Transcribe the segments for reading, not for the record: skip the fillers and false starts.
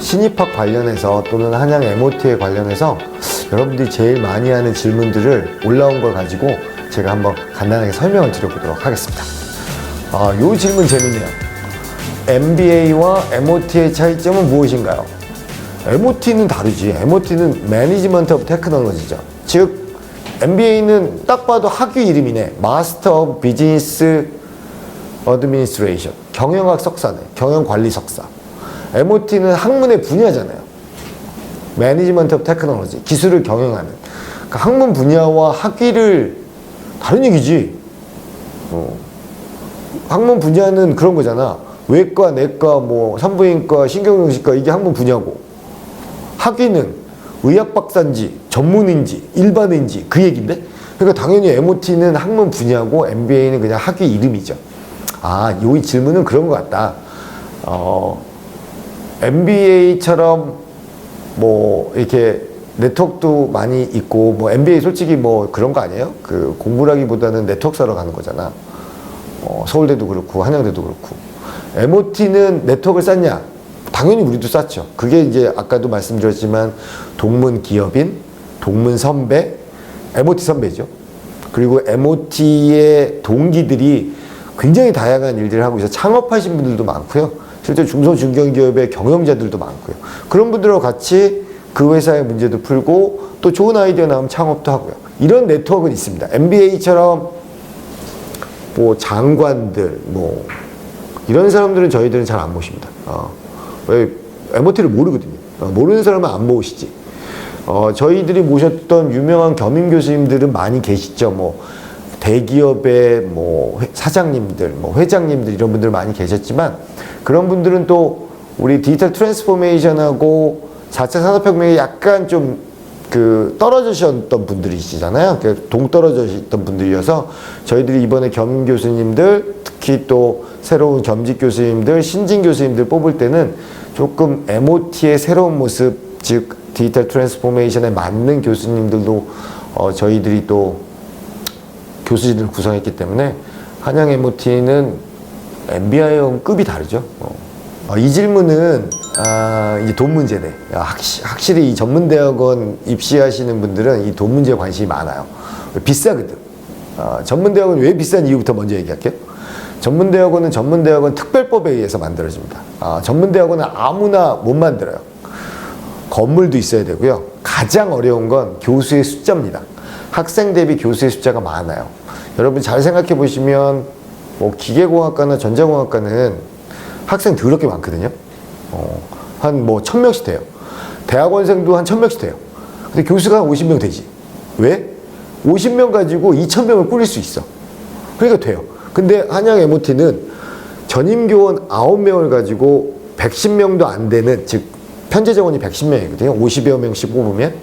신입학 관련해서 또는 한양 MOT에 관련해서 여러분들이 제일 많이 하는 질문들을 올라온 걸 가지고 제가 한번 간단하게 설명을 드려보도록 하겠습니다. 요 질문 재밌네요. MBA와 MOT의 차이점은 무엇인가요? MOT는 다르지. MOT는 매니지먼트 오브 테크놀로지죠. 즉 MBA는 딱 봐도 학위 이름이네. 마스터 오브 비즈니스 어드미니스트레이션. 경영학 석사네. 경영관리 석사. MOT는 학문의 분야잖아요. 매니지먼트 오브 테크놀로지. 기술을 경영하는. 그러니까 학문 분야와 학위를 다른 얘기지. 학문 분야는 그런 거잖아. 외과, 내과, 뭐 산부인과, 신경정신과 이게 학문 분야고, 학위는 의학 박사인지 전문인지 일반인지 그 얘기인데. 그러니까 당연히 MOT는 학문 분야고 MBA는 그냥 학위 이름이죠. 이 질문은 그런 것 같다. MBA처럼 뭐 이렇게 네트워크도 많이 있고, 뭐 MBA 솔직히 뭐 그런 거 아니에요? 그 공부라기보다는 네트워크 사러 가는 거잖아. 서울대도 그렇고 한양대도 그렇고. MOT는 네트워크를 쌓냐? 당연히 우리도 쌓죠. 그게 이제 아까도 말씀드렸지만 동문 기업인, 동문 선배, MOT 선배죠. 그리고 MOT의 동기들이 굉장히 다양한 일들을 하고 있어서 창업하신 분들도 많고요. 실제 중소 중견기업의 경영자들도 많고요. 그런 분들하고 같이 그 회사의 문제도 풀고 또 좋은 아이디어 나오면 창업도 하고요. 이런 네트워크는 있습니다. MBA처럼 뭐 장관들 뭐 이런 사람들은 저희들은 잘 안 모십니다. 왜 MOT를 모르거든요. 모르는 사람은 안 모으시지. 저희들이 모셨던 유명한 겸임 교수님들은 많이 계시죠. 뭐 대기업의 뭐 사장님들, 뭐 회장님들 이런 분들 많이 계셨지만 그런 분들은 또 우리 디지털 트랜스포메이션하고 4차 산업혁명에 약간 좀 그 떨어지셨던 분들이시잖아요. 동떨어지셨던 분들이어서 저희들이 이번에 겸임 교수님들, 특히 또 새로운 겸직 교수님들, 신진 교수님들 뽑을 때는 조금 MOT의 새로운 모습, 즉 디지털 트랜스포메이션에 맞는 교수님들도 저희들이 또 교수진을 구성했기 때문에 한양 MOT는 MBA형 급이 다르죠. 이 질문은 이제 돈 문제네. 확실히 이 전문대학원 입시하시는 분들은 이 돈 문제에 관심이 많아요. 비싸거든. 전문대학원 왜 비싼 이유부터 먼저 얘기할게요. 전문대학원은 전문대학원 특별법에 의해서 만들어집니다. 전문대학원은 아무나 못 만들어요. 건물도 있어야 되고요. 가장 어려운 건 교수의 숫자입니다. 학생 대비 교수의 숫자가 많아요. 여러분 잘 생각해 보시면 뭐 기계공학과나 전자공학과는 학생 더럽게 많거든요. 한 뭐 1000명씩 돼요. 대학원생도 한 1000명씩 돼요. 근데 교수가 한 50명 되지. 왜? 50명 가지고 2000명을 꾸릴 수 있어. 그러니까 돼요. 근데 한양 MOT는 전임교원 9명을 가지고 110명도 안 되는, 즉 편제 정원이 110명이거든요. 50여 명씩 뽑으면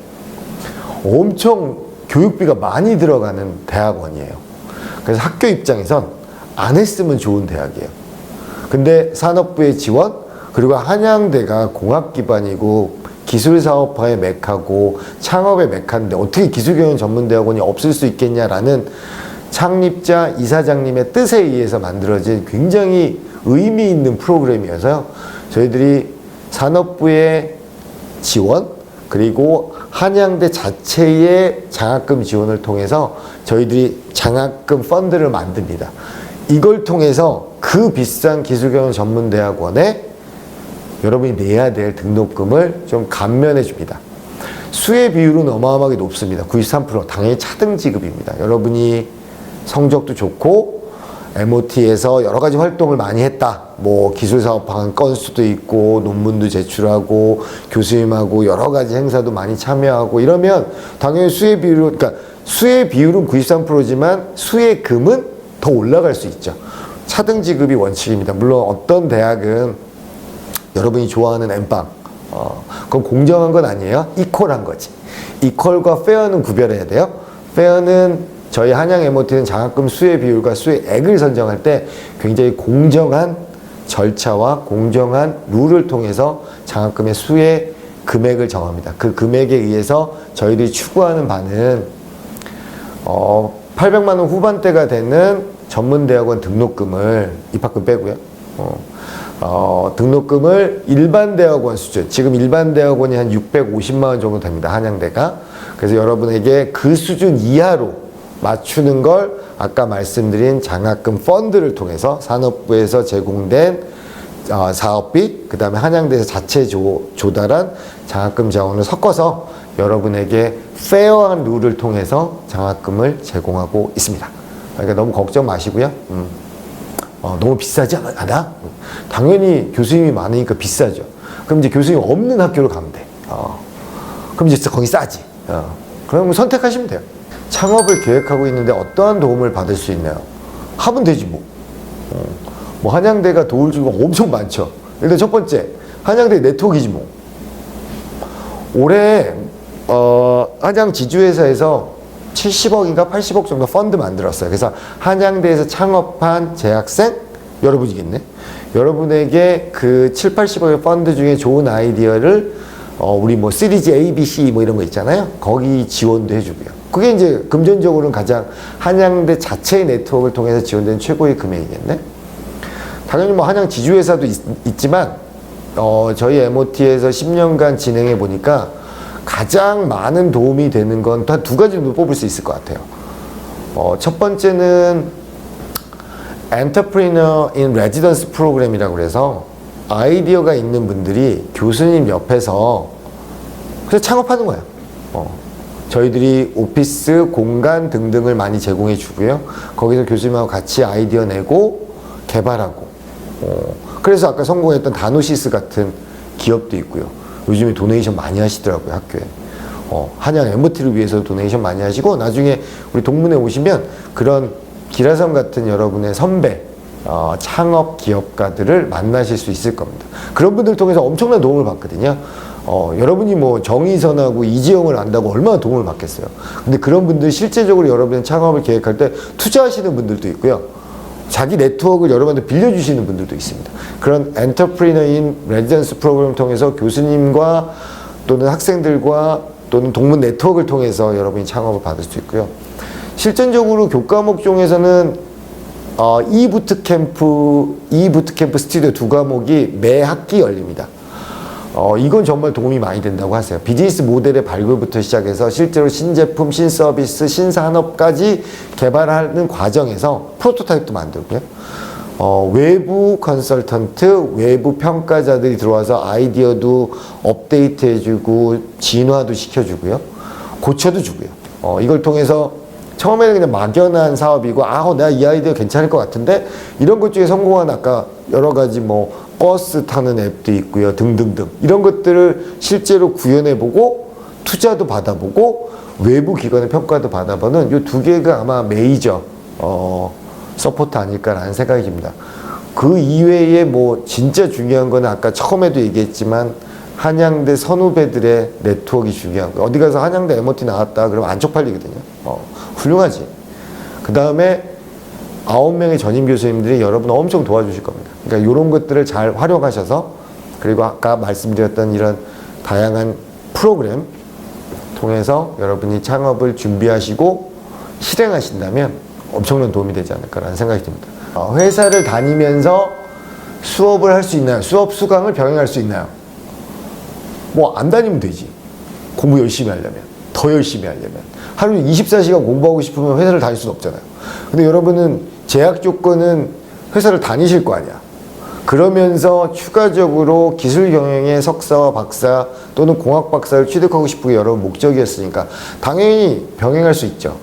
엄청 교육비가 많이 들어가는 대학원이에요. 그래서 학교 입장에선 안 했으면 좋은 대학이에요. 근데 산업부의 지원, 그리고 한양대가 공학 기반이고 기술사업화의 메카고 창업의 메카인데 어떻게 기술경영 전문대학원이 없을 수 있겠냐라는 창립자 이사장님의 뜻에 의해서 만들어진 굉장히 의미 있는 프로그램이어서요. 저희들이 산업부의 지원, 그리고 한양대 자체의 장학금 지원을 통해서 저희들이 장학금 펀드를 만듭니다. 이걸 통해서 그 비싼 기술경영 전문대학원에 여러분이 내야 될 등록금을 좀 감면해 줍니다. 수혜 비율은 어마어마하게 높습니다. 93%. 당연히 차등 지급입니다. 여러분이 성적도 좋고 MOT에서 여러 가지 활동을 많이 했다. 뭐 기술사업화 건수도 있고 논문도 제출하고 교수님하고 여러 가지 행사도 많이 참여하고 이러면 당연히 수혜 비율은, 그러니까 수혜 비율은 93%지만 수혜금은 더 올라갈 수 있죠. 차등 지급이 원칙입니다. 물론 어떤 대학은 여러분이 좋아하는 엠빵, 그건 공정한 건 아니에요. 이퀄한 거지. 이퀄과 페어는 구별해야 돼요. 페어는 저희 한양 MOT는 장학금 수혜 비율과 수혜액을 선정할 때 굉장히 공정한 절차와 공정한 룰을 통해서 장학금의 수혜 금액을 정합니다. 그 금액에 의해서 저희들이 추구하는 바는 800만 원 후반대가 되는 전문대학원 등록금을, 입학금 빼고요. 등록금을 일반 대학원 수준, 지금 일반 대학원이 한 650만 원 정도 됩니다. 한양대가. 그래서 여러분에게 그 수준 이하로 맞추는 걸 아까 말씀드린 장학금 펀드를 통해서 산업부에서 제공된 사업비, 그 다음에 한양대에서 자체 조달한 장학금 자원을 섞어서 여러분에게 페어한 룰을 통해서 장학금을 제공하고 있습니다. 그러니까 너무 걱정 마시고요. 너무 비싸지 않아? 당연히 교수님이 많으니까 비싸죠. 그럼 이제 교수님 없는 학교로 가면 돼. 그럼 이제 거기 싸지. 그럼 선택하시면 돼요. 창업을 계획하고 있는데 어떠한 도움을 받을 수 있나요? 하면 되지 뭐. 뭐 한양대가 도울 줄 거 엄청 많죠. 일단 첫 번째, 한양대 네트워크이지 뭐. 올해 한양 지주회사에서 70억인가 80억 정도 펀드 만들었어요. 그래서 한양대에서 창업한 재학생 여러분이겠네. 여러분에게 그 7, 80억의 펀드 중에 좋은 아이디어를 우리 뭐 시리즈 A, B, C 뭐 이런 거 있잖아요. 거기 지원도 해주고요. 그게 이제 금전적으로는 가장 한양대 자체의 네트워크를 통해서 지원된 최고의 금액이겠네. 당연히 뭐 한양 지주회사도 있지만 저희 MOT에서 10년간 진행해 보니까 가장 많은 도움이 되는 건 한 두 가지 정도 뽑을 수 있을 것 같아요. 첫 번째는 Entrepreneur in Residence 프로그램이라고 그래서 아이디어가 있는 분들이 교수님 옆에서 그래서 창업하는 거예요. 저희들이 오피스, 공간 등등을 많이 제공해 주고요. 거기서 교수님하고 같이 아이디어 내고 개발하고. 그래서 아까 성공했던 다노시스 같은 기업도 있고요. 요즘에 도네이션 많이 하시더라고요, 학교에. 한양 MOT를 위해서 도네이션 많이 하시고, 나중에 우리 동문회 오시면 그런 기라성 같은 여러분의 선배, 창업 기업가들을 만나실 수 있을 겁니다. 그런 분들 통해서 엄청난 도움을 받거든요. 여러분이 뭐 정의선하고 이지영을 안다고 얼마나 도움을 받겠어요. 근데 그런 분들 실제적으로 여러분의 창업을 계획할 때 투자하시는 분들도 있고요. 자기 네트워크를 여러분한테 빌려주시는 분들도 있습니다. 그런 Entrepreneur in Residence 프로그램을 통해서 교수님과 또는 학생들과 또는 동문 네트워크를 통해서 여러분이 창업을 받을 수 있고요. 실전적으로 교과목 중에서는 부트캠프 스튜디오 두 과목이 매 학기 열립니다. 이건 정말 도움이 많이 된다고 하세요. 비즈니스 모델의 발굴부터 시작해서 실제로 신제품, 신서비스, 신산업까지 개발하는 과정에서 프로토타입도 만들고요. 외부 컨설턴트, 외부 평가자들이 들어와서 아이디어도 업데이트 해주고 진화도 시켜주고요. 고쳐도 주고요. 이걸 통해서 처음에는 그냥 막연한 사업이고 내가 이 아이디어 괜찮을 것 같은데 이런 것 중에 성공한 아까 여러 가지 뭐 버스 타는 앱도 있고요. 등등등. 이런 것들을 실제로 구현해보고 투자도 받아보고 외부 기관의 평가도 받아보는 이 두 개가 아마 메이저 서포트 아닐까라는 생각이 듭니다. 그 이외에 뭐 진짜 중요한 거는 아까 처음에도 얘기했지만 한양대 선후배들의 네트워크가 중요한 거예요. 어디 가서 한양대 MOT 나왔다 그러면 안 쪽팔리거든요. 훌륭하지. 그 다음에 9명의 전임 교수님들이 여러분 엄청 도와주실 겁니다. 그러니까 이런 것들을 잘 활용하셔서 그리고 아까 말씀드렸던 이런 다양한 프로그램 통해서 여러분이 창업을 준비하시고 실행하신다면 엄청난 도움이 되지 않을까라는 생각이 듭니다. 회사를 다니면서 수업을 할 수 있나요? 수업 수강을 병행할 수 있나요? 뭐 안 다니면 되지. 공부 열심히 하려면, 더 열심히 하려면. 하루에 24시간 공부하고 싶으면 회사를 다닐 수는 없잖아요. 근데 여러분은 재학 조건은 회사를 다니실 거 아니야. 그러면서 추가적으로 기술 경영의 석사와 박사 또는 공학 박사를 취득하고 싶은 게 여러분 목적이었으니까 당연히 병행할 수 있죠.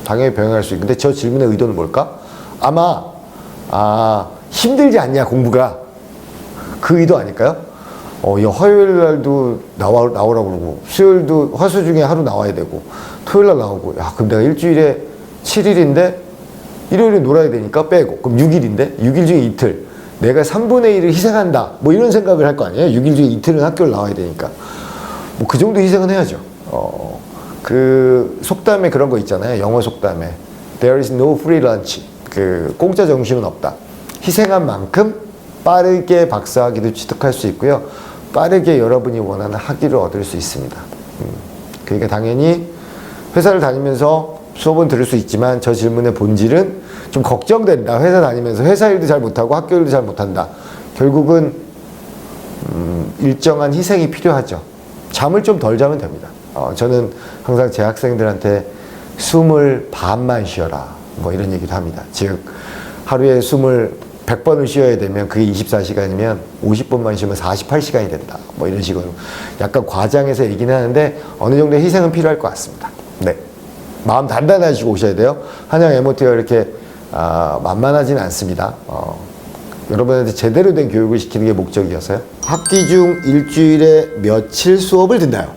당연히 병행할 수 있고. 근데 저 질문의 의도는 뭘까? 아마 힘들지 않냐 공부가 그 의도 아닐까요? 화요일 날도 나오라고 그러고 수요일도 화수 중에 하루 나와야 되고 토요일 날 나오고 그럼 내가 일주일에 7일인데 일요일에 놀아야 되니까 빼고 그럼 6일인데 6일 중에 이틀 내가 3분의 1을 희생한다 뭐 이런 생각을 할 거 아니에요. 6일 중에 이틀은 학교를 나와야 되니까 뭐 그 정도 희생은 해야죠. 그 속담에 그런 거 있잖아요. 영어 속담에 There is no free lunch. 그 공짜 점심은 없다. 희생한 만큼 빠르게 박사학위도 취득할 수 있고요. 빠르게 여러분이 원하는 학위를 얻을 수 있습니다. 그러니까 당연히 회사를 다니면서 수업은 들을 수 있지만 저 질문의 본질은 좀 걱정된다. 회사 다니면서 회사 일도 잘 못하고 학교 일도 잘 못한다. 결국은 일정한 희생이 필요하죠. 잠을 좀 덜 자면 됩니다. 저는 항상 제 학생들한테 숨을 반만 쉬어라. 뭐 이런 얘기도 합니다. 즉 하루에 숨을 100번을 쉬어야 되면 그게 24시간이면 50번만 쉬면 48시간이 된다. 뭐 이런 식으로 약간 과장해서 얘기는 하는데 어느 정도의 희생은 필요할 것 같습니다. 네. 마음 단단하시고 오셔야 돼요. 한양 MOT가 이렇게 만만하지는 않습니다. 여러분한테 제대로 된 교육을 시키는 게 목적이어서요. 학기 중 일주일에 며칠 수업을 듣나요?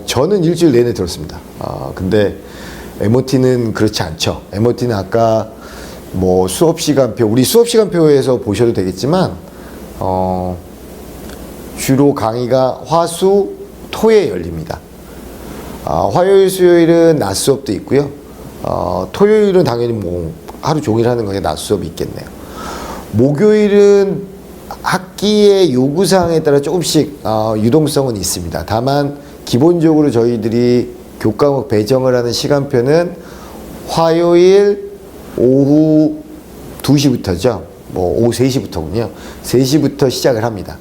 저는 일주일 내내 들었습니다. 근데 MOT는 그렇지 않죠. MOT는 아까 뭐 수업 시간표, 우리 수업 시간표에서 보셔도 되겠지만, 주로 강의가 화, 수, 토에 열립니다. 화요일, 수요일은 낮 수업도 있고요. 토요일은 당연히 뭐 하루 종일 하는 거에 낮 수업이 있겠네요. 목요일은 학기의 요구사항에 따라 조금씩 유동성은 있습니다. 다만 기본적으로 저희들이 교과목 배정을 하는 시간표는 화요일 오후 2시부터죠. 뭐 오후 3시부터군요. 3시부터 시작을 합니다.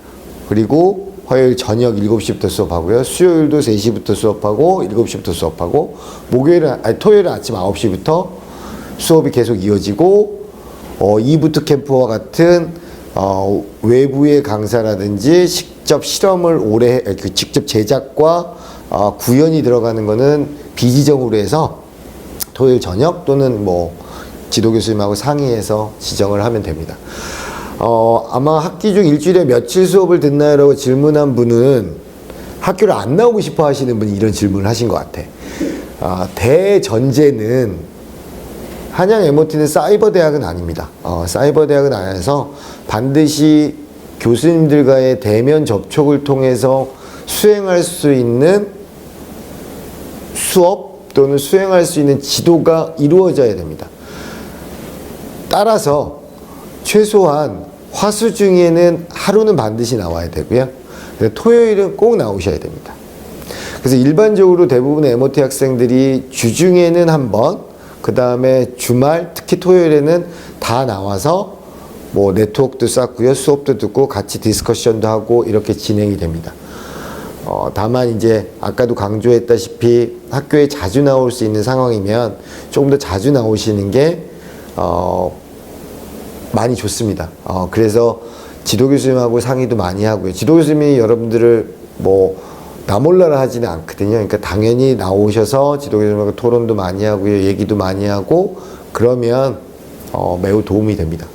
그리고 화요일 저녁 7시부터 수업하고요. 수요일도 3시부터 수업하고 7시부터 수업하고 토요일은 아침 9시부터 수업이 계속 이어지고 이부트 캠프와 같은 외부의 강사라든지 직접 실험을 직접 제작과 구현이 들어가는 거는 비지정으로 해서 토요일 저녁 또는 뭐 지도교수님하고 상의해서 지정을 하면 됩니다. 아마 학기 중 일주일에 며칠 수업을 듣나요? 라고 질문한 분은 학교를 안 나오고 싶어 하시는 분이 이런 질문을 하신 것 같아. 대전제는 한양 MOT는 사이버 대학은 아닙니다. 사이버 대학은 아니라서 반드시 교수님들과의 대면 접촉을 통해서 수행할 수 있는 수업 또는 수행할 수 있는 지도가 이루어져야 됩니다. 따라서 최소한 화수 중에는 하루는 반드시 나와야 되고요. 토요일은 꼭 나오셔야 됩니다. 그래서 일반적으로 대부분의 MOT 학생들이 주중에는 한 번, 그 다음에 주말, 특히 토요일에는 다 나와서 뭐 네트워크도 쌓고요, 수업도 듣고 같이 디스커션도 하고 이렇게 진행이 됩니다. 다만 이제 아까도 강조했다시피 학교에 자주 나올 수 있는 상황이면 조금 더 자주 나오시는 게 많이 좋습니다. 그래서 지도교수님하고 상의도 많이 하고요. 지도교수님이 여러분들을 뭐 나몰라라 하지는 않거든요. 그러니까 당연히 나오셔서 지도교수님하고 토론도 많이 하고요. 얘기도 많이 하고 그러면 매우 도움이 됩니다.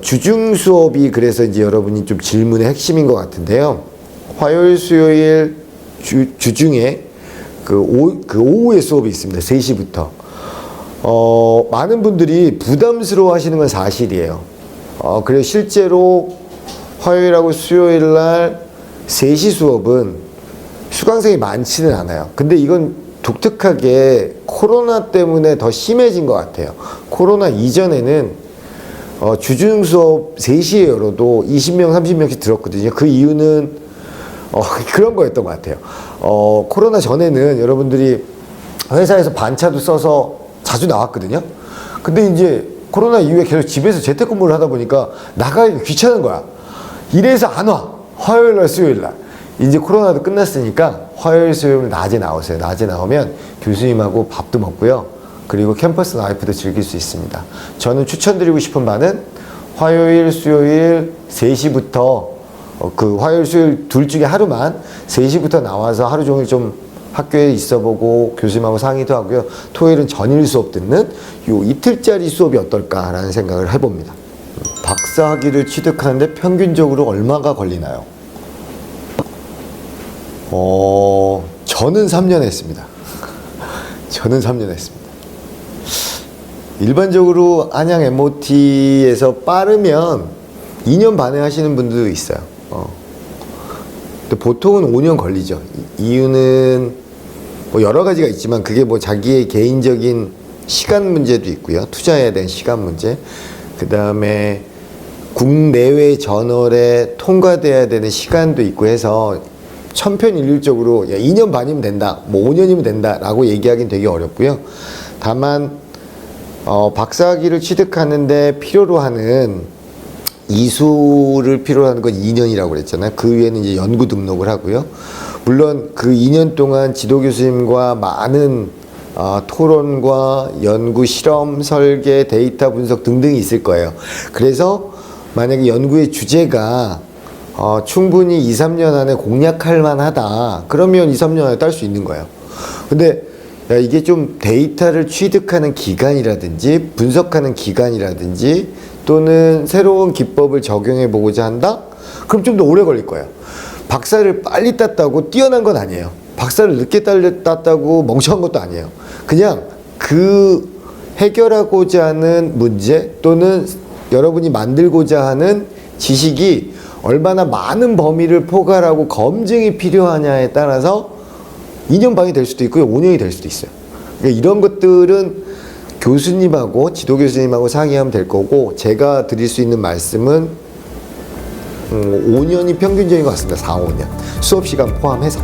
주중 수업이 그래서 이제 여러분이 좀 질문의 핵심인 것 같은데요. 화요일, 수요일 주중에 그 오후에 수업이 있습니다. 3시부터. 많은 분들이 부담스러워 하시는 건 사실이에요. 그래서 실제로 화요일하고 수요일 날 3시 수업은 수강생이 많지는 않아요. 근데 이건 독특하게 코로나 때문에 더 심해진 것 같아요. 코로나 이전에는 주중 수업 3시에 열어도 20명, 30명씩 들었거든요. 그 이유는 그런 거였던 것 같아요. 코로나 전에는 여러분들이 회사에서 반차도 써서 자주 나왔거든요. 근데 이제 코로나 이후에 계속 집에서 재택근무를 하다 보니까 나가기 귀찮은 거야. 이래서 안 와. 화요일 날, 수요일 날. 이제 코로나도 끝났으니까 화요일, 수요일 낮에 나오세요. 낮에 나오면 교수님하고 밥도 먹고요. 그리고 캠퍼스 라이프도 즐길 수 있습니다. 저는 추천드리고 싶은 바는 화요일, 수요일 3시부터 그 화요일, 수요일 둘 중에 하루만 3시부터 나와서 하루 종일 좀 학교에 있어보고 교수님하고 상의도 하고요. 토요일은 전일 수업 듣는 요 이틀짜리 수업이 어떨까라는 생각을 해봅니다. 박사학위를 취득하는데 평균적으로 얼마가 걸리나요? 저는 3년 했습니다. 저는 3년 했습니다. 일반적으로 한양 MOT에서 빠르면 2년 반에 하시는 분들도 있어요. 근데 보통은 5년 걸리죠. 이유는 뭐 여러 가지가 있지만 그게 뭐 자기의 개인적인 시간 문제도 있고요. 투자해야 되는 시간 문제. 그 다음에 국내외 저널에 통과돼야 되는 시간도 있고 해서 천편일률적으로 야, 2년 반이면 된다, 뭐 5년이면 된다 라고 얘기하기는 되게 어렵고요. 다만 박사학위를 취득하는데 필요로 하는 이수를 필요로 하는 건 2년이라고 그랬잖아요. 그 위에는 이제 연구 등록을 하고요. 물론 그 2년 동안 지도 교수님과 많은 토론과 연구, 실험, 설계, 데이터 분석 등등이 있을 거예요. 그래서 만약에 연구의 주제가 충분히 2, 3년 안에 공략할 만하다. 그러면 2, 3년 안에 딸 수 있는 거예요. 근데 이게 좀 데이터를 취득하는 기간이라든지 분석하는 기간이라든지 또는 새로운 기법을 적용해 보고자 한다? 그럼 좀 더 오래 걸릴 거예요. 박사를 빨리 땄다고 뛰어난 건 아니에요. 박사를 늦게 땄다고 멍청한 것도 아니에요. 그냥 그 해결하고자 하는 문제 또는 여러분이 만들고자 하는 지식이 얼마나 많은 범위를 포괄하고 검증이 필요하냐에 따라서 2년 반이 될 수도 있고요, 5년이 될 수도 있어요. 그러니까 이런 것들은 교수님하고 지도 교수님하고 상의하면 될 거고, 제가 드릴 수 있는 말씀은 5년이 평균적인 것 같습니다. 4, 5년 수업 시간 포함해서.